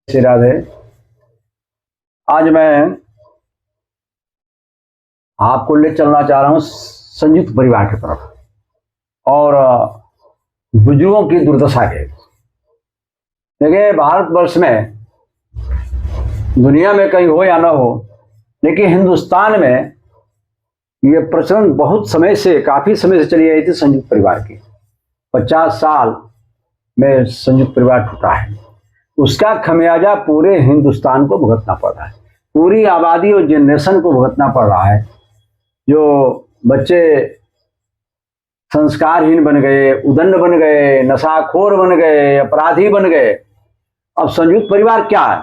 श्री राधे। आज मैं आपको ले चलना चाह रहा हूं संयुक्त परिवार की तरफ और बुजुर्गों की दुर्दशा के। देखिए, भारतवर्ष में, दुनिया में कहीं हो या ना हो, लेकिन हिंदुस्तान में ये प्रचलन बहुत समय से, काफी समय से चली आई थी संयुक्त परिवार की। 50 साल में संयुक्त परिवार टूटा है। उसका खमियाजा पूरे हिंदुस्तान को भुगतना पड़ रहा है, पूरी आबादी और जनरेशन को भुगतना पड़ रहा है। जो बच्चे संस्कारहीन बन गए, उदंड बन गए, नशाखोर बन गए, अपराधी बन गए। अब संयुक्त परिवार क्या है?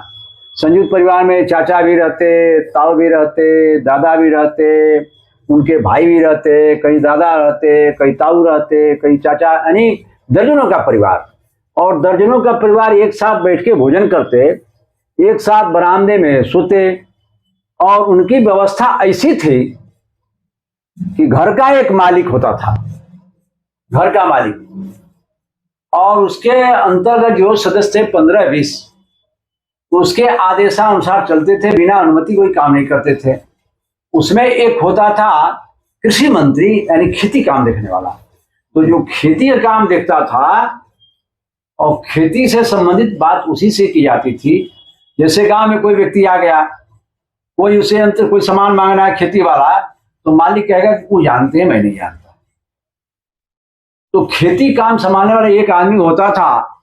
संयुक्त परिवार में चाचा भी रहते, ताऊ भी रहते, दादा भी रहते, उनके भाई भी रहते, कई दादा रहते, कई ताऊ रहते, कई चाचा, यानी दर्जनों का परिवार। और दर्जनों का परिवार एक साथ बैठ के भोजन करते, एक साथ बरामदे में सोते। और उनकी व्यवस्था ऐसी थी कि घर का एक मालिक होता था, घर का मालिक, और उसके अंतर्गत जो सदस्य थे 15-20, उसके आदेशानुसार चलते थे, बिना अनुमति कोई काम नहीं करते थे। उसमें एक होता था कृषि मंत्री, यानी खेती काम देखने वाला। तो जो खेती का काम देखता था और खेती से संबंधित बात उसी से की जाती थी। जैसे गांव में कोई व्यक्ति आ गया, कोई उसे अंतर कोई सामान मांगना है खेती वाला, तो मालिक कहेगा कि वो जानते हैं, मैं नहीं जानता। तो खेती काम संभालने वाला एक आदमी होता था,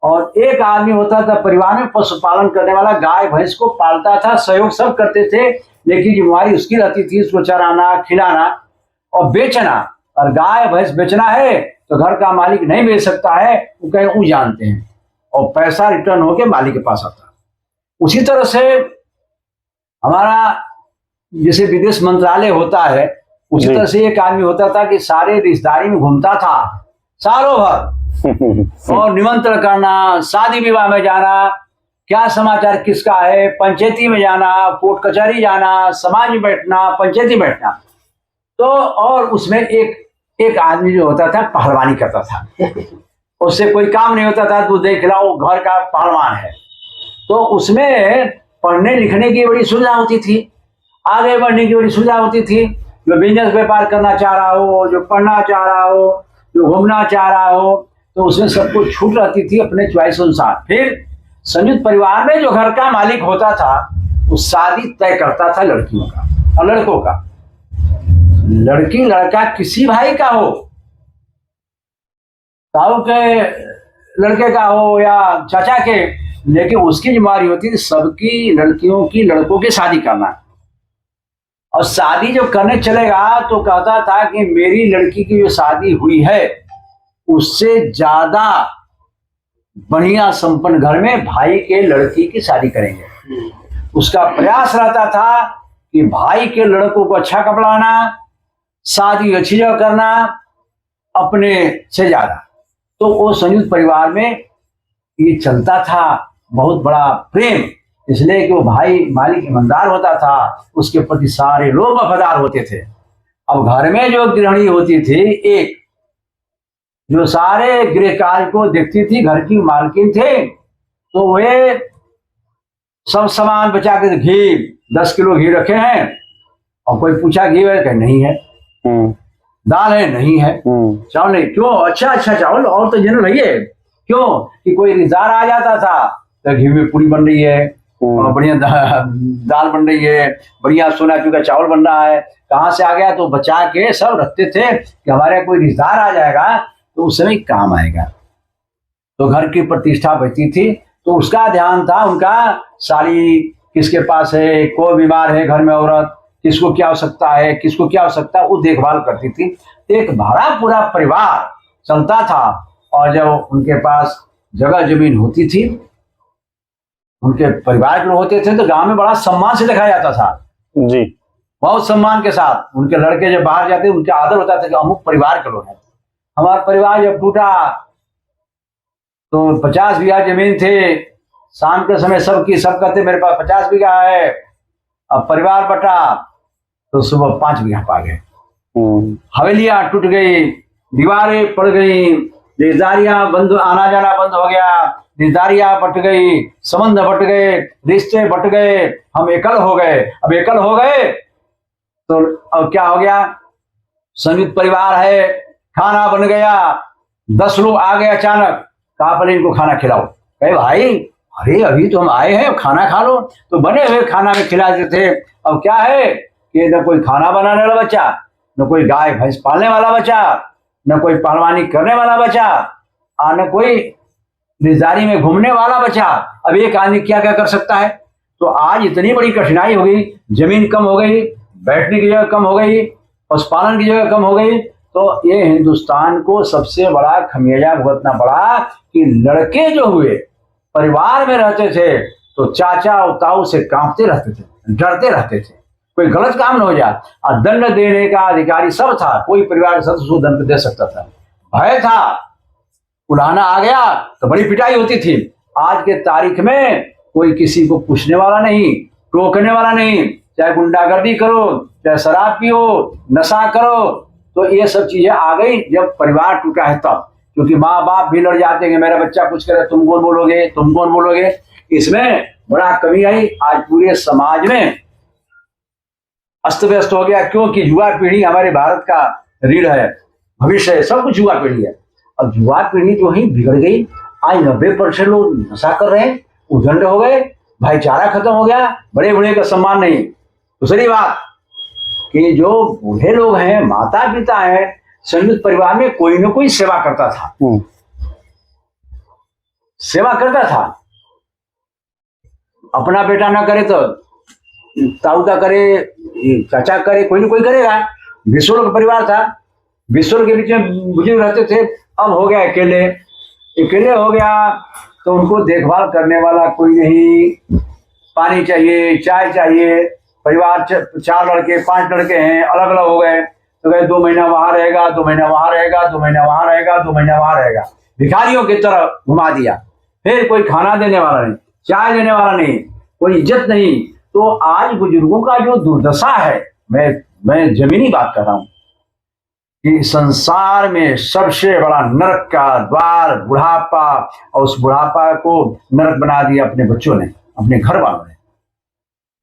और एक आदमी होता था परिवार में पशुपालन करने वाला, गाय भैंस को पालता था। सहयोग सब करते थे, लेकिन जिम्मेवारी उसकी रहती थी, उसको चराना, खिलाना और बेचना। और गाय भैंस बेचना है तो घर का मालिक नहीं बेच सकता है, वो कहे वो जानते हैं, और पैसा रिटर्न होके मालिक के पास आता। उसी तरह से हमारा जैसे विदेश मंत्रालय होता है, उसी तरह से एक आदमी होता था कि सारे रिश्तेदारी में घूमता था सालों भर, और निमंत्रण करना, शादी विवाह में जाना, क्या समाचार किसका है, पंचायती में जाना, कोर्ट कचहरी जाना, समाज में बैठना, पंचायती बैठना। तो और उसमें एक आदमी जो होता था पहलवानी करता था, उससे कोई काम नहीं होता था, तू देख लाओ घर का पहलवान है। तो उसमें पढ़ने लिखने की बड़ी सुविधा होती थी, आगे बढ़ने की बड़ी सुविधा होती थी। जो बिजनेस व्यापार करना चाह रहा हो, जो पढ़ना चाह रहा हो, जो घूमना चाह रहा हो, तो उसमें सबको छूट रहती थी अपने च्वाइस अनुसार। फिर संयुक्त परिवार में जो घर का मालिक होता था, वो शादी तय करता था लड़कियों का और लड़कों का। लड़की लड़का किसी भाई का हो, ताऊ के लड़के का हो या चाचा के, लेकिन उसकी जिम्मेदारी होती थी सबकी लड़कियों की, लड़कों की शादी करना। और शादी जो करने चलेगा तो कहता था कि मेरी लड़की की जो शादी हुई है उससे ज्यादा बढ़िया संपन्न घर में भाई के लड़की की शादी करेंगे। उसका प्रयास रहता था कि भाई के लड़कों को अच्छा कपड़ाना, शादी अच्छी जगह करना, अपने से ज्यादा। तो वो संयुक्त परिवार में ये चलता था, बहुत बड़ा प्रेम, इसलिए कि वो भाई मालिक ईमानदार होता था, उसके प्रति सारे लोग वफादार होते थे। अब घर में जो गृहिणी होती थी, एक जो सारे गृह कार्य को देखती थी, घर की मालकिन थे, तो वे सब सामान बचा के, घी 10 किलो घी रखे हैं, और कोई पूछा घी है क्या? नहीं है। दाल है? नहीं है। चावल नहीं? क्यों? अच्छा चावल और तो जनरल है। क्यों? कि कोई रिश्तेदार आ जाता था तो घी में पूरी बन रही है, बढ़िया दाल बन रही है, बढ़िया सोना चूका चावल बन रहा है। कहाँ से आ गया? तो बचा के सब रखते थे कि हमारे कोई रिश्तेदार आ जाएगा तो उस समय काम आएगा। तो घर की प्रतिष्ठा बचती थी, तो उसका ध्यान था। उनका साड़ी किसके पास है, कोई बीमार है घर में औरत, किसको क्या आवश्यकता है, किसको क्या आवश्यकता है, वो देखभाल करती थी। तो एक भरा पूरा परिवार चलता था। और जब उनके पास जगह जमीन होती थी, उनके परिवार के लोग होते थे, तो गांव में बड़ा सम्मान से दिखाया जाता था जी, बहुत सम्मान के साथ। उनके लड़के जब बाहर जाते, उनका आदर होता था कि अमुक परिवार के लोग हैं। हमारा परिवार जब टूटा तो 50 बीघा जमीन थे, शाम के समय सब कहते मेरे पास 50 बीघा है। अब परिवार बटा तो सुबह 5 बीघा पा गए। हवेलियां टूट गई, दीवारें पड़ गई, रिश्तेदारियां बंद, आना जाना बंद हो गया, रिश्तेदारियां बट गई, संबंध बट गए, रिश्ते बट गए, हम एकल हो गए। अब एकल हो गए तो अब क्या हो गया, संयुक्त परिवार है, खाना बन गया, 10 लोग आ गए अचानक, कहा पहले इनको खाना खिलाओ। कहे भाई अरे अभी तो हम आए हैं, खाना खा लो। तो बने हुए खाना में खिलाते थे। अब क्या है कि न कोई खाना बनाने वाला बच्चा, न कोई गाय भैंस पालने वाला बच्चा, न कोई पहलवानी करने वाला बच्चा, और न कोई रिश्तेदारी में घूमने वाला बच्चा। अब एक आदमी क्या क्या कर सकता है। तो आज इतनी बड़ी कठिनाई हो गई, जमीन कम हो गई, बैठने की जगह कम हो गई, पशुपालन की जगह कम हो गई। तो ये हिंदुस्तान को सबसे बड़ा खमियाजा भुगतना पड़ा कि लड़के जो हुए परिवार में रहते थे तो चाचा और ताऊ से कांपते रहते थे, डरते रहते थे, कोई गलत काम न हो जाए। और दंड देने का अधिकारी सब था, कोई परिवार के सदस्य दंड दे सकता था, भय था। उलाहना आ गया तो बड़ी पिटाई होती थी। आज के तारीख में कोई किसी को पूछने वाला नहीं, टोकने वाला नहीं, चाहे गुंडागर्दी करो, चाहे शराब पियो, नशा करो। तो ये सब चीजें आ गई जब परिवार टूटा है तब, क्योंकि माँ बाप भी लड़ जाते हैं, मेरा बच्चा कुछ करे तुम कौन बोलोगे, तुम कौन बोलोगे। इसमें बड़ा कमी आई। आज पूरे समाज में अस्त व्यस्त हो गया, क्योंकि युवा पीढ़ी हमारे भारत का रीढ़ है, भविष्य है, सब कुछ युवा पीढ़ी है। अब युवा पीढ़ी जो है बिगड़ गई। आज 90% लोग नशा कर रहे हैं, उद्दंड हो गए, भाईचारा खत्म हो गया, बड़े बूढ़े का सम्मान नहीं। दूसरी बात कि जो बूढ़े लोग हैं, माता पिता हैं, संयुक्त परिवार में कोई ना कोई सेवा करता था, सेवा करता था। अपना बेटा ना करे तो ताऊ का करे, चाचा करे, कोई ना कोई करेगा। विश्व का परिवार था, विश्व के बीच में बुजुर्ग रहते थे। अब हो गया अकेले, अकेले हो गया तो उनको देखभाल करने वाला कोई नहीं। पानी चाहिए, चाय चाहिए, परिवार 4 लड़के 5 लड़के हैं, अलग अलग हो गए तो गए 2 महीना वहां रहेगा, 2 महीना वहां रहेगा, 2 महीना वहां रहेगा, 2 महीना वहां रहेगा, भिखारियों की तरह घुमा दिया। फिर कोई खाना देने वाला नहीं, चाय देने वाला नहीं, कोई इज्जत नहीं। तो आज बुजुर्गों का जो दुर्दशा है, मैं जमीनी बात कर रहा हूं कि संसार में सबसे बड़ा नरक का द्वार बुढ़ापा, और उस बुढ़ापा को नरक बना दिया अपने बच्चों ने, अपने घर वालों ने।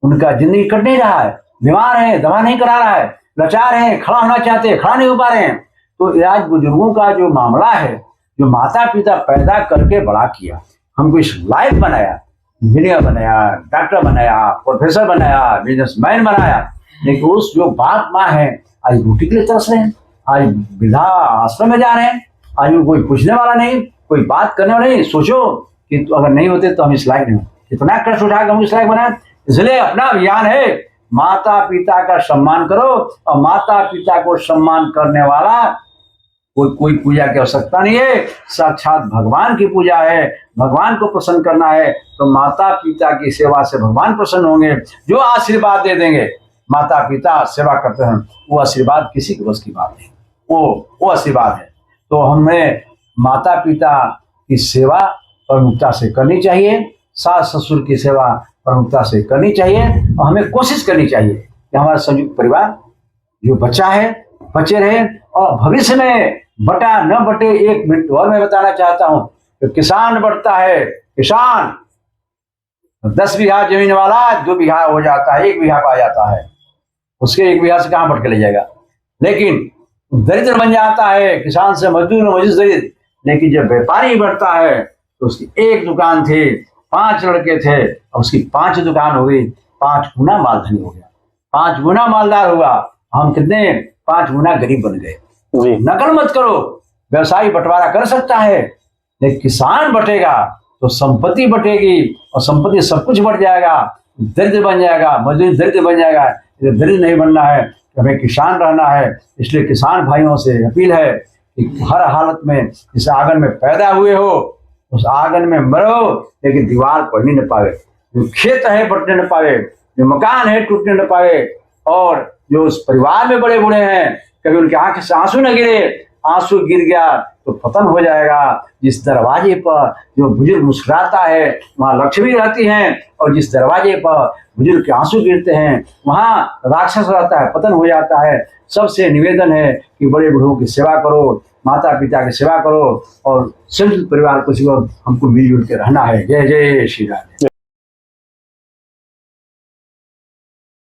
उनका जिंदगी कट नहीं रहा है, बीमार है, दवा नहीं करा रहा है, लाचार है, खड़ा होना चाहते हैं, खड़ा नहीं हो पा रहे हैं। तो आज बुजुर्गों का जो मामला है, जो माता पिता पैदा करके बड़ा किया, हमको इस लायक बनाया, इंजीनियर बनाया, डॉक्टर बनाया, प्रोफेसर बनाया, बिजनेसमैन बनाया, लेकिन उस जो बाप माँ है आज रोटी के लिए तरस रहे हैं, आज वृद्धा आश्रम में जा रहे हैं, आज कोई पूछने वाला नहीं, कोई बात करने वाला नहीं। सोचो कि तो अगर नहीं होते तो हम इस लायक नहीं, कितना कष्ट उठा के हम इस लायक बनाए। इसलिए अपना अभियान है, माता पिता का सम्मान करो, और माता पिता को सम्मान करने वाला कोई पूजा की आवश्यकता नहीं है, साक्षात भगवान की पूजा है। भगवान को प्रसन्न करना है तो माता पिता की सेवा से भगवान प्रसन्न होंगे, जो आशीर्वाद दे देंगे। माता पिता सेवा करते हैं, वो आशीर्वाद किसी के बस की बात नहीं, वो आशीर्वाद है। तो हमें माता पिता की सेवा प्रमुखता से करनी चाहिए, सास ससुर की सेवा प्रमुखता से करनी चाहिए, और हमें कोशिश करनी चाहिए कि हमारा संयुक्त परिवार जो बच्चा है बचे रहे, और भविष्य में बटा न बटे। 1 मिनट और मैं बताना चाहता हूं कि किसान बढ़ता है, किसान 10 बीघा जमीन वाला 2 बीघा हो जाता है, 1 बीघा पा जाता है, उसके 1 बीघा से कहां बढ़ के ले जाएगा। लेकिन दरिद्र बन जाता है, किसान से मजदूर, मजदूर दरिद्र। लेकिन जब व्यापारी बढ़ता है तो उसकी 1 दुकान थी, 5 लड़के थे, और उसकी 5 दुकान हो गई, 5 गुना मालधनी हो गया, 5 गुना मालदार हुआ। हम कितने 5 गुना गरीब बन गए। नकल मत करो, व्यवसायी बंटवारा कर सकता है, लेकिन किसान बटेगा तो संपत्ति बटेगी, और संपत्ति सब कुछ बढ़ जाएगा, दरिद्र बन जाएगा, मजदूर दरिद्र बन जाएगा। दरिद्र नहीं बनना है, हमें किसान रहना है। इसलिए किसान भाइयों से अपील है कि हर हालत में जिस आंगन में पैदा हुए हो उस आंगन में मरो, लेकिन दीवार पड़ने न पावे, जो खेत है बटने न पावे, जो मकान है टूटने न पावे, और जो उस परिवार में बड़े बूढ़े हैं कभी उनके आंख से आंसू न गिरे, आंसू गिर गया तो पतन हो जाएगा। जिस दरवाजे पर जो बुजुर्ग मुस्कुराता है वहाँ लक्ष्मी रहती हैं, और जिस दरवाजे पर बुजुर्ग के आंसू गिरते हैं वहाँ राक्षस रहता है, पतन हो जाता है। सबसे निवेदन है कि बड़े बूढ़ों की सेवा करो, माता पिता की सेवा करो, और संयुक्त परिवार को हमको मिलजुल के रहना है। जय जय श्री राम।